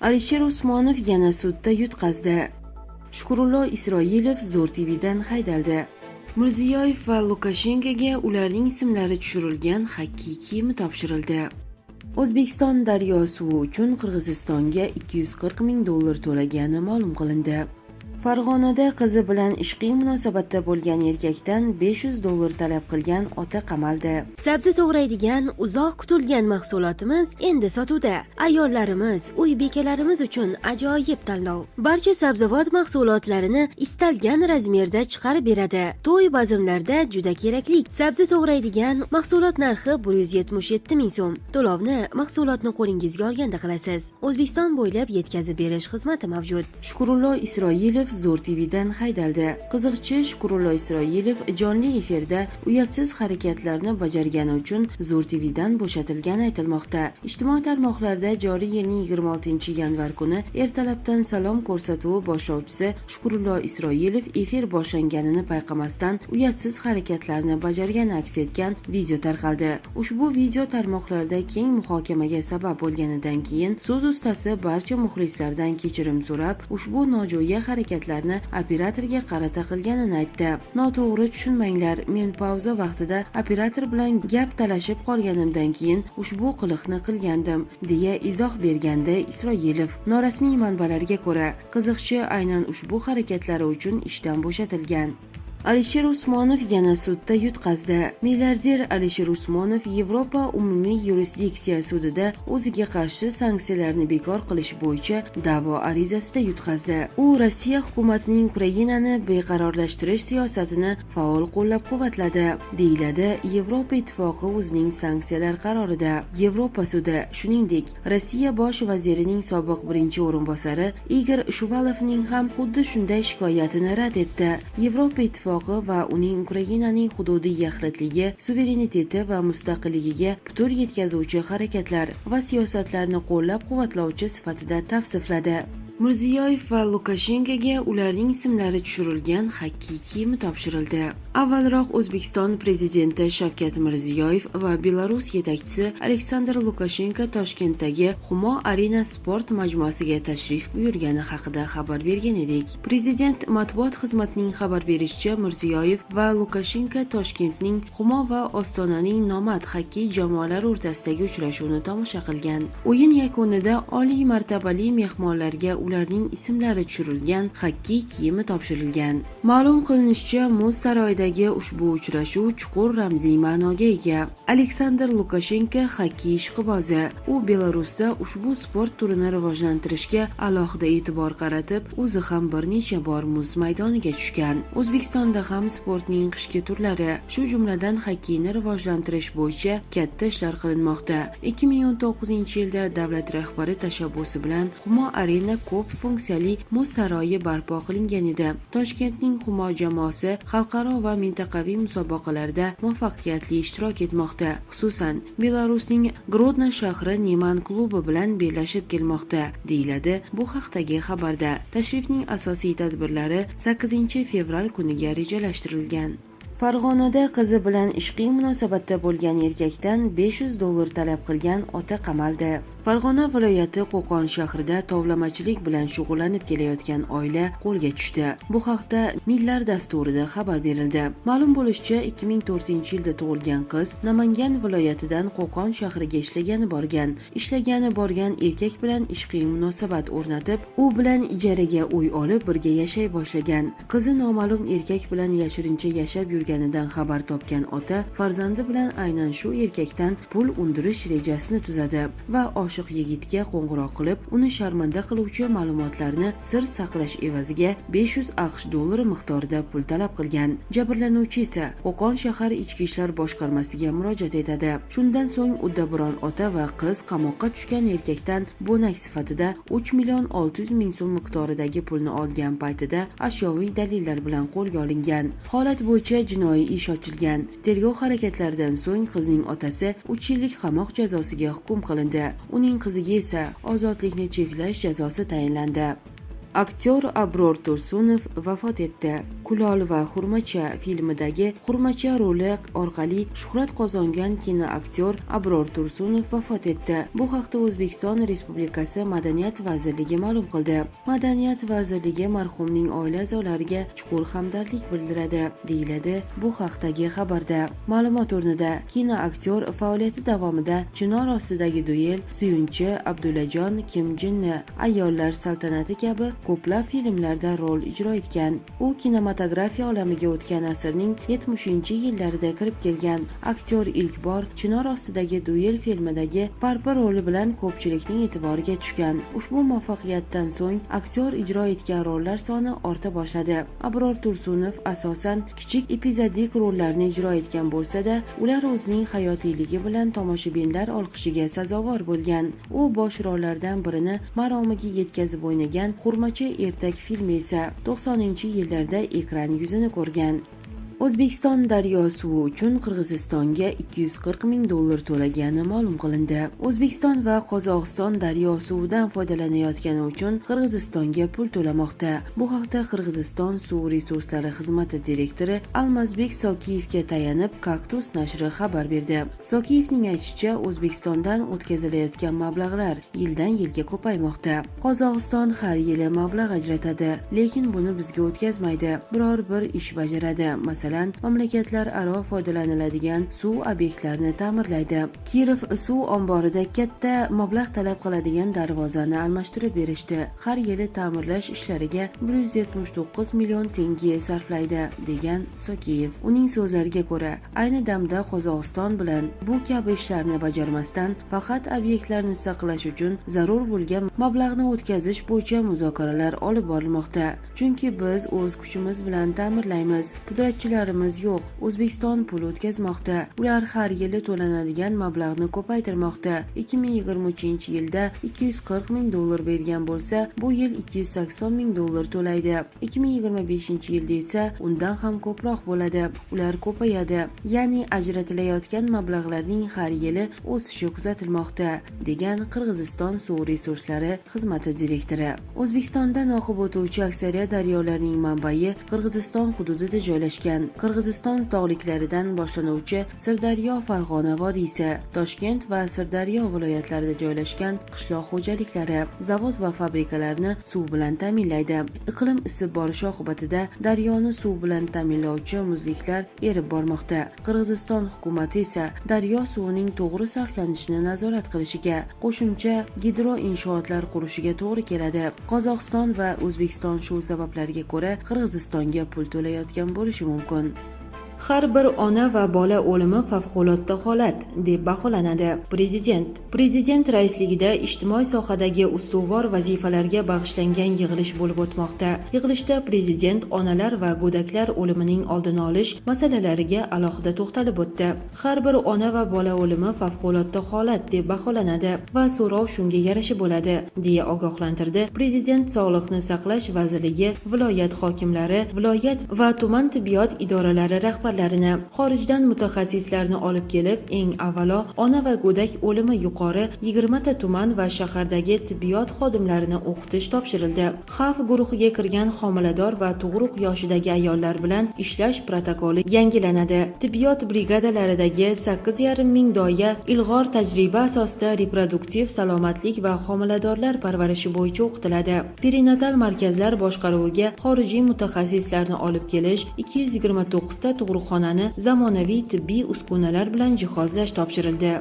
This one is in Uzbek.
Alisher Usmonov yana sudda yutqazdi. Shukurullo Isroilov Zo'r TVdan haydaldi. Mirziyoyev va Lukashenkoga ularning ismlari tushirilgan Hakkiy kiyimi topshirildi. O'zbekiston daryo suvi uchun Qirg'izistonga $240,000 to'lagani ma'lum qilindi. Farg'onada qizi bilan ishqiy munosabatda bo'lgan erkakdan $500 talab qilgan ota qamaldi. Sabzi to'g'raydigan uzoq kutilgan mahsulotimiz endi sotuvda. Ayollarimiz, uy bekalarimiz uchun ajoyib tanlov. Barcha sabzavot mahsulotlarini istalgan razmerda chiqarib beradi. To'y bazmlarda juda kerakli. Sabzi to'g'raydigan mahsulot narxi 177 ming so'm. To'lovni mahsulotni qo'lingizga olganda qilasiz. O'zbekiston bo'ylab yetkazib berish xizmati mavjud. Shukurullo Isroilov Zo'r TVdan haydaldi. Qiziqchi Shukurullo Isroilov jonli efirda uyatsiz harakatlarni bajargani uchun Zo'r TVdan bo'shatilgani aytilmoqda. Ijtimoiy tarmoqlarda joriy yilning 26-yanvar kuni ertalabdan salom ko'rsatuvi boshlovchisi Shukurullo Isroilov efir boshlanganini payqamasdan uyatsiz harakatlarni bajargani aks etgan video tarqaldi. Ushbu video tarmoqlarda keng muhokamaga sabab bo'lganidan keyin so'z ustasi barcha muxlislardan kechirim so'rab, ushbu nojo'ya harakatlarni operatorga qarata qilganini aytdi. Noto'g'ri tushunmanglar, men pauza vaqtida operator bilan gap talashib qolganimdan keyin ushbu qiliqni qilgandim, deya izoh bergandi Isroilov. Norasmiy manbalarga ko'ra, qiziqchi aynan ushbu harakatlari uchun ishdan bo'shatilgan. Alisher Usmonov yana sudda yutqazdi. Milliarder Alisher Usmonov Yevropa umumiy yurisdiksiya sudida o'ziga qarshi sanksiyalarni bekor qilish bo'yicha da'vo arizasida yutqazdi. U Rossiya hukumatining Ukrainani beqarorlashtirish siyosatini faol qo'llab-quvvatladi, deyiladi Yevropa ittifoqi o'zining sanksiyalar qarorida. Yevropa sudi, shuningdek, Rossiya bosh vazirining sobiq birinchi o'rinbosari Igor Shuvalovning ham xuddi shunday shikoyatini rad etdi. Yevropa ittifoqi va uning Ukrainaning hududiy yaxlitligi, suvereniteti va mustaqilligiga putur yetkazuvchi harakatlar va siyosatlarni qo'llab-quvvatlovchi sifatida tavsifladi. Mirziyoyev va Lukashenkoga ularning ismlari tushirilgan Hakkiy kiyimi topshirildi. Avvalroq O'zbekiston prezidenti Shavkat Mirziyoyev va Belarus yetakchisi Aleksandr Lukashenko Toshkentdagi Humo Arena sport majmuasiga tashrif buyurgani haqida xabar bergan edik. Prezident matbuot xizmatining xabar berishicha, Mirziyoyev va Lukashenko Toshkentning Humo va Ostonaning nomad xokkey jamoalari o'rtasidagi uchrashuvni tomosha qilgan. O'yin yakunida oliy martabali mehmonlarga ularning ismlari tushirilgan Hakkiy kiyimi topshirilgan. Ma'lum qilinishicha, Muz saroyidagi ushbu uchrashuv chuqur ramziy ma'noga ega. Aleksandr Lukashenko xokkey ishqibozi. U Belarusda ushbu sport turini rivojlantirishga alohida e'tibor qaratib, o'zi ham bir necha bor muz maydoniga tushgan. O'zbekistonda ham sportning qishki turlari, shu jumladan xokkeyni rivojlantirish bo'yicha katta ishlar qilinmoqda. 2019-yilda davlat rahbari tashabbusi bilan Humo Arena ko'p funksiyali muz saroyi barpo qilingan edi. Toshkentning Humo jamoasi xalqaro va mintaqaviy musobaqalarda muvaffaqiyatli ishtirok etmoqda. Xususan, Belarusning Grodno shahri Neman klubi bilan bellashib kelmoqda, deyiladi bu haqdagi xabarda. Tashrifning asosiy tadbirlari 8-fevral kuniga rejalashtirilgan. Farg'onada qizi bilan ishqiy munosabatda bo'lgan erkakdan $500 talab qilgan ota qamaldi. Farg'ona viloyati Qo'qon shahrida tovlamachilik bilan shug'ullanib kelayotgan oila qo'lga tushdi. Bu haqda Millar dasturida xabar berildi. Ma'lum bo'lishicha, 2004-yilda tug'ilgan qiz Namangan viloyatidan Qo'qon shahriga ishlagani borgan erkak bilan ishqiy munosabat o'rnatib, u bilan ijaraga uy olib birga yashay boshlagan. Qizi noma'lum erkak bilan yashirincha yashab yurganidan xabar topgan ota farzandi bilan aynan shu erkakdan pul undirish rejasini tuzadi va oshiq yigitga qo'ng'iroq qilib, uni sharmanda qiluvchi ma'lumotlarni sir saqlash evaziga $500 miqdorida pul talab qilgan. Jabrlanuvchi esa Qo'qon shahar ichki ishlar boshqarmasiga murojaat etadi. Shundan so'ng uddaburon ota va qiz qamoqqa tushgan erkakdan bo'nak sifatida 3,600,000 so'm miqdoridagi pulni olgan paytida ashyoviy dalillar bilan qo'lga olingan. Holat bo'yicha jinoiy ish ochilgan. Tergov harakatlaridan so'ng qizning otasi 3 yillik qamoq jazosiga hukm qilindi. Uning qiziga esa ozodlikni cheklash jazosi tayinlandi. Aktyor Abror Tursunov vafot etdi. Kulol va Xurmacha filmidagi Xurmacha roli orqali shuhrat qozongan kinoaktyor Abror Tursunov vafot etdi. Bu haqda O'zbekiston Respublikasi Madaniyat vazirligi ma'lum qildi. Madaniyat vazirligi marhumning oila a'zolariga chuqur hamdardlik bildiradi, deyiladi bu haqdagi xabarda. Ma'lumot o'rnida kinoaktyor faoliyati davomida Chinor ostidagi duel, Suyunchi, Abdullajon, Kim Jinni, Ayollar saltanati kabi ko'plab filmlarda rol ijro etgan. U kinematografiya olamiga o'tgan asrning 70-yillarida kirib kelgan. Aktyor ilk bor Chinor ostidagi duel filmidagi Parpa roli bilan ko'pchilikning e'tiboriga tushgan. Ushbu muvaffaqiyatdan so'ng aktyor ijro etgan rollar soni orta boshladi. Abror Tursunov asosan kichik epizodik rollarni ijro etgan bo'lsa-da, ular o'zining hayotiyligi bilan tomoshabinlar olqishiga sazovor bo'lgan. U bosh rollardan birini maromiga yetkazib o'ynagan Xurmacha ertak filmi esa 90-yillarda ekran yuzini ko'rgan. O'zbekiston daryo suvi uchun Qirg'izistonga $240,000 to'lagani ma'lum qilindi. O'zbekiston va Qozog'iston daryo suvidan foydalanayotgani uchun Qirg'izistonga pul to'lamoqda. Bu haqda Qirg'iziston suv resurslari xizmati direktori Almazbek Sokiyevga tayanib Kaktus nashri xabar berdi. Sokiyevning aytishicha, O'zbekistondan o'tkazilayotgan mablag'lar yildan-yilga ko'paymoqda. Qozog'iston har yili mablag' ajratadi, lekin buni bizga o'tkazmaydi. Biror bir ish bajaradi. Masalan, mamlakatlararo foydalaniladigan suv obyektlarini ta'mirlaydi. Kirov suv omborida katta mablag' talab qiladigan darvozani almashtirib berishdi. Har yili ta'mirlash ishlariga 179 million tenge sarflaydi, degan Sokiyev. Uning so'zlariga ko'ra, ayni damda Qozog'iston bilan bu kabi ishlarni bajarmasdan faqat obyektlarni saqlash uchun zarur bo'lgan mablag'ni o'tkazish bo'yicha muzokaralar olib borilmoqda. Chunki biz o'z kuchimiz bilan ta'mirlaymiz. Pudratchilarimiz yo'q. O'zbekiston pul o'tkazmoqda. Ular har yili to'lanadigan mablag'ni ko'paytirmoqda. 2023-yilda $240,000 bergan bo'lsa, bu yil $280,000 to'laydi. 2025-yilda esa undan ham ko'proq bo'ladi. Ular ko'payadi. Ya'ni ajratilayotgan mablag'larning har yili o'sishi kuzatilmoqda, degan Qirg'iziston suv resurslari xizmati direktori. O'zbekistondan oqib o'tuvchi aksariyat daryolarning manbai Qirg'iziston hududida joylashgan. Qirg'iziston tog'liklaridan boshlanuvchi Sirdaryo, Farg'ona vodiysi, Toshkent va Sirdaryo viloyatlarida joylashgan qishloq xo'jaliklari, zavod va fabrikalarni suv bilan ta'minlaydi. Iqlim isib borishi oqibatida daryoni suv bilan ta'minlovchi muzliklar erib bormoqda. Qirg'iziston hukumati esa daryo suvining to'g'ri sarflanishini nazorat qilishiga, qo'shimcha gidroinshootlar qurishiga to'g'ri keladi. Qozog'iston va O'zbekiston shu sabablarga ko'ra Qirg'izistonga pul to'layotgan bo'lishi mumkin. Har bir ona va bola o'limi favqulodda holat deb baholanadi. Prezident raisligida ijtimoiy sohadagi ustuvor vazifalarga bag'ishlangan yig'ilish bo'lib o'tmoqda. Yig'ilishda prezident onalar va go'daklar o'limining oldini olish masalalariga alohida to'xtalib o'tdi. Har bir ona va bola o'limi favqulodda holat deb baholanadi va so'rov shunga yarasha bo'ladi, deya ogohlantirdi Prezident Sog'liqni saqlash vazirligi viloyat hokimlari, viloyat va tuman tibbiyot idoralari rahbarlarini, xorijdan mutaxassislarni olib kelib, eng avvalo ona va go'dak o'limi yuqori 20 ta tuman va shahardagi tibbiyot xodimlarini o'qitish topshirildi. Xavf guruhiga kirgan homilador va tug'ruq yoshidagi ayollar bilan ishlash protokoli yangilanadi. Tibbiyot brigadalaridagi 8,5 ming doya ilg'or tajriba asosida reproduktiv salomatlik va homiladorlar parvarishi bo'yicha o'qitiladi. Perinatal markazlar boshqaruviga xorijiy mutaxassislarni olib kelish, 229 ta tug'ruqxonani zamonaviy tibbiy uskunalar bilan jihozlash topshirildi.